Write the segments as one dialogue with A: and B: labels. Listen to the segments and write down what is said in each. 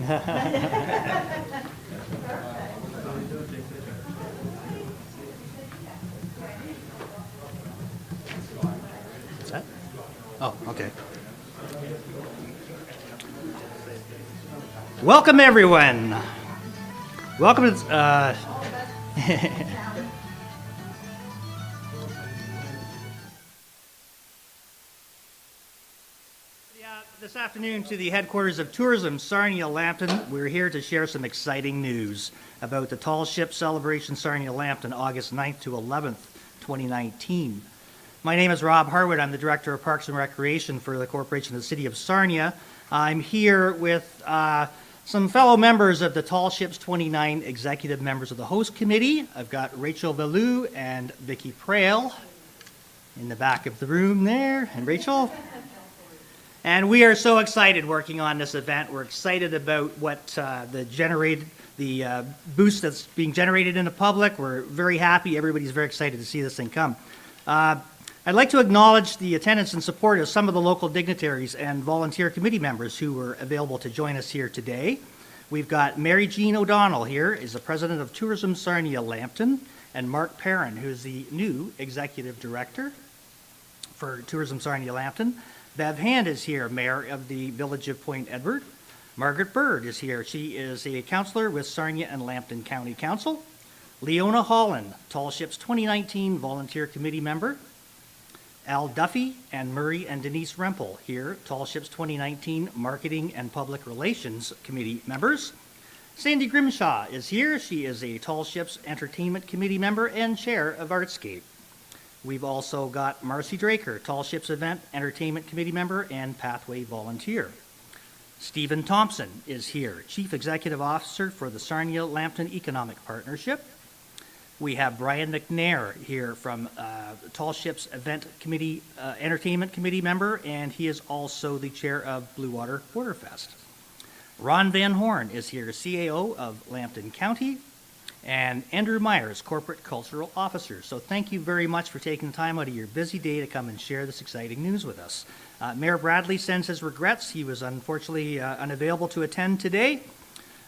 A: Oh, okay. Welcome, everyone. Welcome to. This afternoon to the headquarters of Tourism Sarnia-Lambton. We're here to share some exciting news about the Tall Ship Celebration Sarnia-Lambton, August 9th to 11th, 2019. My name is Rob Harwood. I'm the Director of Parks and Recreation for the Corporation of the City of Sarnia. I'm here with some fellow members of the Tall Ships 29 executive members of the host committee. I've got Rachel Valou and Vicki Prail in the back of the room there. And Rachel. And we are so excited working on this event. We're excited about what the boost that's being generated in the public. We're very happy. Everybody's very excited to see this thing come. I'd like to acknowledge the attendance and support of some of the local dignitaries and volunteer committee members who were available to join us here today. We've got Mary Jean O'Donnell here, is the president of Tourism Sarnia-Lambton, and Mark Perrin, who is the new executive director for Tourism Sarnia-Lambton. Bev Hand is here, mayor of the village of Point Edward. Margaret Bird is here. She is a councillor with Sarnia and Lambton County Council. Leona Holland, Tall Ships 2019 volunteer committee member. Al Duffy and Murray and Denise Rempel here, Tall Ships 2019 Marketing and Public Relations Committee members. Sandy Grimshaw is here. She is a Tall Ships Entertainment Committee member and chair of Artscape. We've also got Marcy Draker, Tall Ships Event Entertainment Committee member and Pathway volunteer. Stephen Thompson is here, Chief Executive Officer for the Sarnia-Lambton Economic Partnership. We have Brian McNair here from Tall Ships Event Committee, Entertainment Committee member, and he is also the chair of Blue Water Waterfest. Ron Van Horn is here, CAO of Lambton County, and Andrew Myers, Corporate Cultural Officer. So thank you very much for taking the time out of your busy day to come and share this exciting news with us. Mayor Bradley sends his regrets. He was unfortunately unavailable to attend today.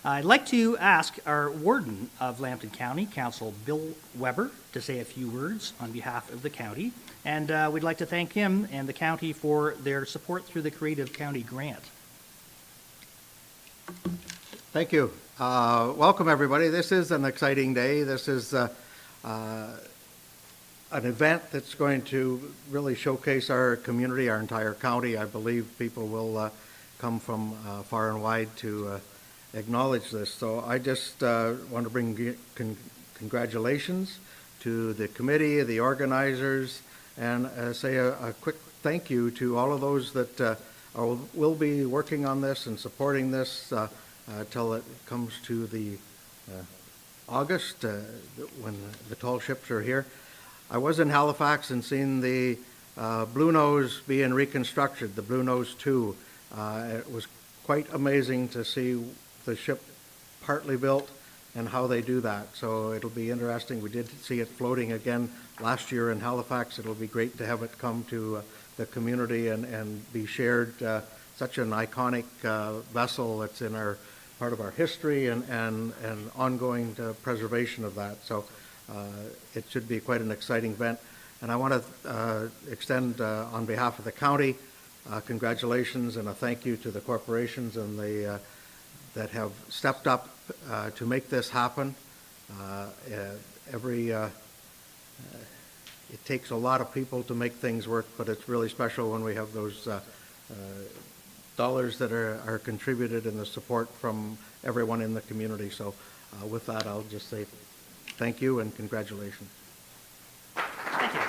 A: I'd like to ask our warden of Lambton County, Council Bill Weber, to say a few words on behalf of the county. And we'd like to thank him and the county for their support through the Creative County Grant.
B: Thank you. Welcome, everybody. This is an exciting day. This is an event that's going to really showcase our community, our entire county. I believe people will come from far and wide to acknowledge this. So I just want to bring congratulations to the committee, the organizers, and say a quick thank you to all of those that will be working on this and supporting this till it comes to the August when the tall ships are here. I was in Halifax and seen the Blue Nose being reconstructed, the Blue Nose 2. It was quite amazing to see the ship partly built and how they do that. So it'll be interesting. We did see it floating again last year in Halifax. It'll be great to have it come to the community and be shared. Such an iconic vessel that's in our part of our history and ongoing preservation of that. So it should be quite an exciting event. And I want to extend on behalf of the county congratulations and a thank you to the corporations and the that have stepped up to make this happen. It takes a lot of people to make things work, but it's really special when we have those dollars that are contributed and the support from everyone in the community. So with that, I'll just say thank you and congratulations.
A: Thank you.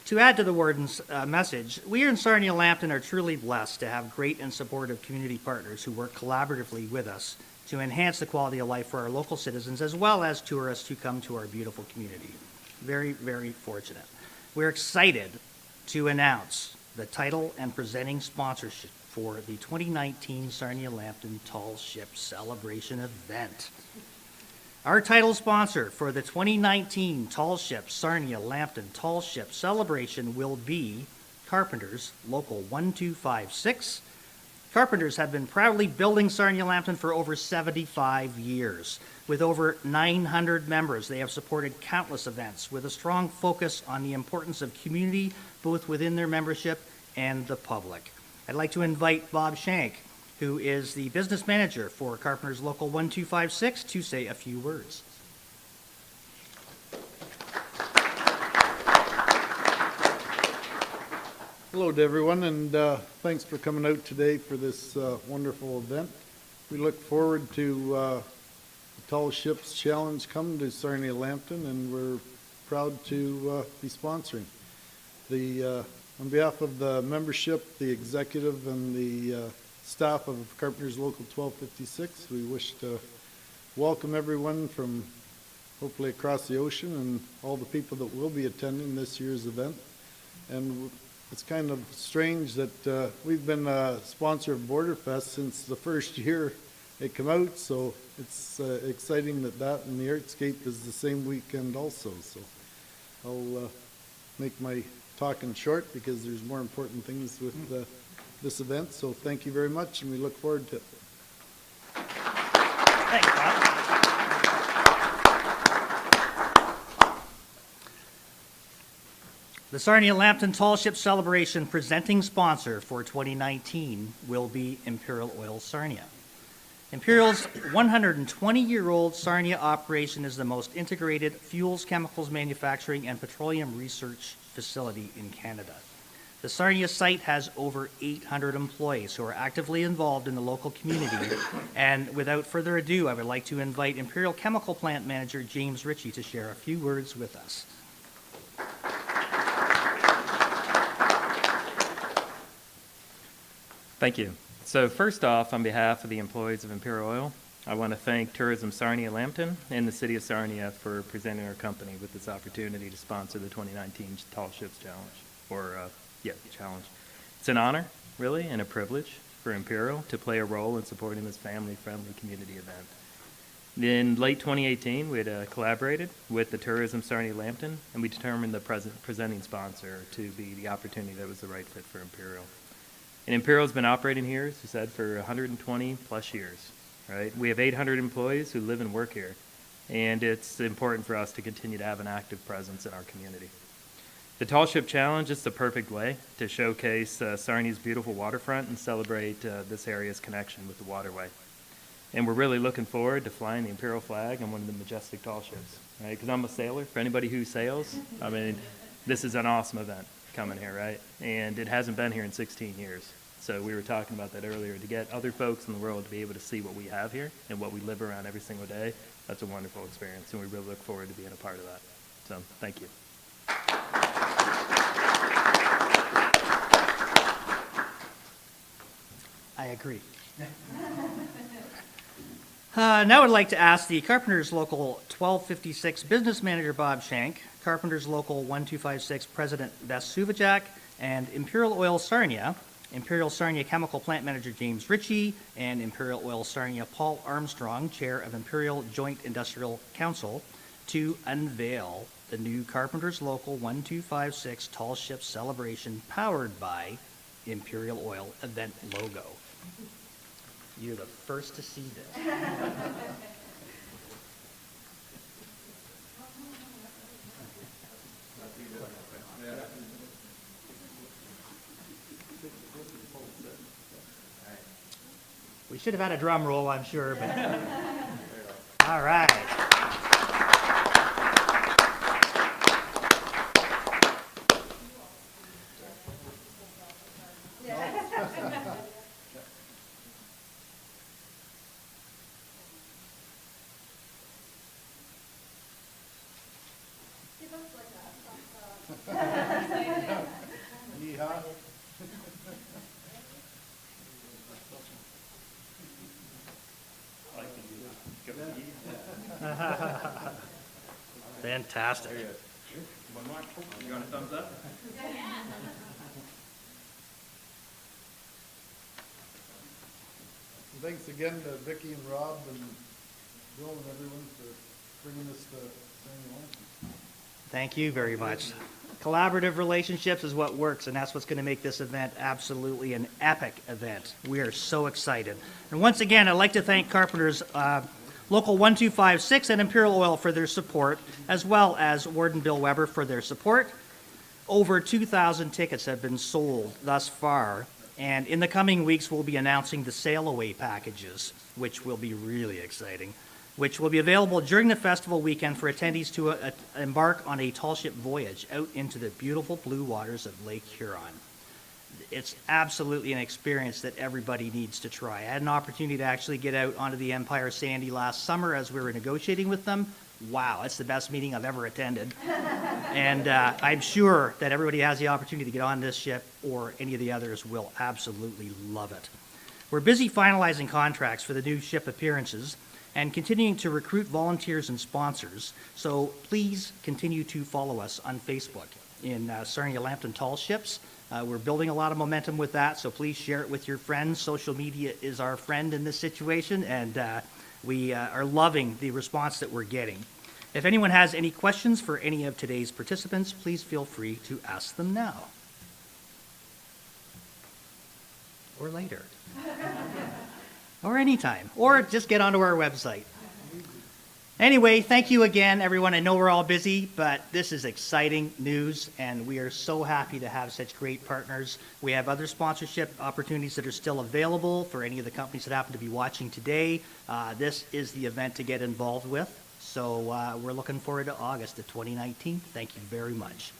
A: To add to the warden's message, we in Sarnia-Lambton are truly blessed to have great and supportive community partners who work collaboratively with us to enhance the quality of life for our local citizens as well as tourists who come to our beautiful community. Very, very fortunate. We're excited to announce the title and presenting sponsorship for the 2019 Sarnia-Lambton Tall Ship Celebration event. Our title sponsor for the 2019 Tall Ship Sarnia-Lambton Tall Ship Celebration will be Carpenters, Local 1256. Carpenters have been proudly building Sarnia Lambton for over 75 years. With over 900 members, they have supported countless events with a strong focus on the importance of community, both within their membership and the public. I'd like to invite Bob Shank, who is the business manager for Carpenters Local 1256, to say a few words.
C: Hello to everyone, and thanks for coming out today for this wonderful event. We look forward to the Tall Ships Challenge coming to Sarnia Lambton, and we're proud to be sponsoring. On behalf of the membership, the executive, and the staff of Carpenters Local 1256, we wish to welcome everyone from hopefully across the ocean and all the people that will be attending this year's event. And it's kind of strange that we've been a sponsor of Borderfest since the first year it came out, so it's exciting that and the Artscape is the same weekend also. So I'll make my talking short because there's more important things with this event. So thank you very much, and we look forward to it.
A: Thanks, Bob. The Sarnia Lambton Tall Ship Celebration presenting sponsor for 2019 will be Imperial Oil Sarnia. Imperial's 120-year-old Sarnia operation is the most integrated fuels, chemicals manufacturing, and petroleum research facility in Canada. The Sarnia site has over 800 employees who are actively involved in the local community. And without further ado, I would like to invite Imperial Chemical Plant Manager James Ritchie to share a few words with us.
D: Thank you. So first off, on behalf of the employees of Imperial Oil, I want to thank Tourism Sarnia Lambton and the City of Sarnia for presenting our company with this opportunity to sponsor the 2019 Tall Ships Challenge, challenge. It's an honor, really, and a privilege for Imperial to play a role in supporting this family-friendly community event. In late 2018, we had collaborated with the Tourism Sarnia Lambton, and we determined the presenting sponsor to be the opportunity that was the right fit for Imperial. And Imperial's been operating here, as you said, for 120 plus years, right? We have 800 employees who live and work here, and it's important for us to continue to have an active presence in our community. The Tall Ship Challenge is the perfect way to showcase Sarnia's beautiful waterfront and celebrate this area's connection with the waterway. And we're really looking forward to flying the Imperial flag on one of the majestic tall ships, right? Because I'm a sailor. For anybody who sails, I mean, this is an awesome event coming here, right? And it hasn't been here in 16 years. So we were talking about that earlier. To get other folks in the world to be able to see what we have here and what we live around every single day, that's a wonderful experience, and we really look forward to being a part of that. So thank you.
A: I agree. Now I'd like to ask the Carpenters Local 1256 Business Manager Bob Shank, Carpenters Local 1256 President Bess Suvajak, and Imperial Oil Sarnia, Imperial Sarnia Chemical Plant Manager James Ritchie, and Imperial Oil Sarnia Paul Armstrong, Chair of Imperial Joint Industrial Council, to unveil the new Carpenters Local 1256 Tall Ship Celebration powered by Imperial Oil event logo. You're the first to see this. We should have had a drum roll, I'm sure, but all right.
C: Yeehaw.
A: Fantastic.
D: One more. You want a thumbs up?
C: Thanks again to Vicki and Rob and Bill and everyone for bringing this to Sarnia Lambton.
A: Thank you very much. Collaborative relationships is what works, and that's what's going to make this event absolutely an epic event. We are so excited. And once again, I'd like to thank Carpenters Local 1256 and Imperial Oil for their support, as well as Warden Bill Weber for their support. Over 2,000 tickets have been sold thus far, and in the coming weeks, we'll be announcing the sail-away packages, which will be really exciting, which will be available during the festival weekend for attendees to embark on a tall ship voyage out into the beautiful blue waters of Lake Huron. It's absolutely an experience that everybody needs to try. I had an opportunity to actually get out onto the Empire Sandy last summer as we were negotiating with them. Wow, that's the best meeting I've ever attended. And I'm sure that everybody has the opportunity to get on this ship or any of the others will absolutely love it. We're busy finalizing contracts for the new ship appearances and continuing to recruit volunteers and sponsors. So please continue to follow us on Facebook in Sarnia Lambton Tall Ships. We're building a lot of momentum with that, so please share it with your friends. Social media is our friend in this situation, and we are loving the response that we're getting. If anyone has any questions for any of today's participants, please feel free to ask them now. Or later. Or anytime. Or just get onto our website. Anyway, thank you again, everyone. I know we're all busy, but this is exciting news, and we are so happy to have such great partners. We have other sponsorship opportunities that are still available for any of the companies that happen to be watching today. This is the event to get involved with, so we're looking forward to August of 2019. Thank you very much.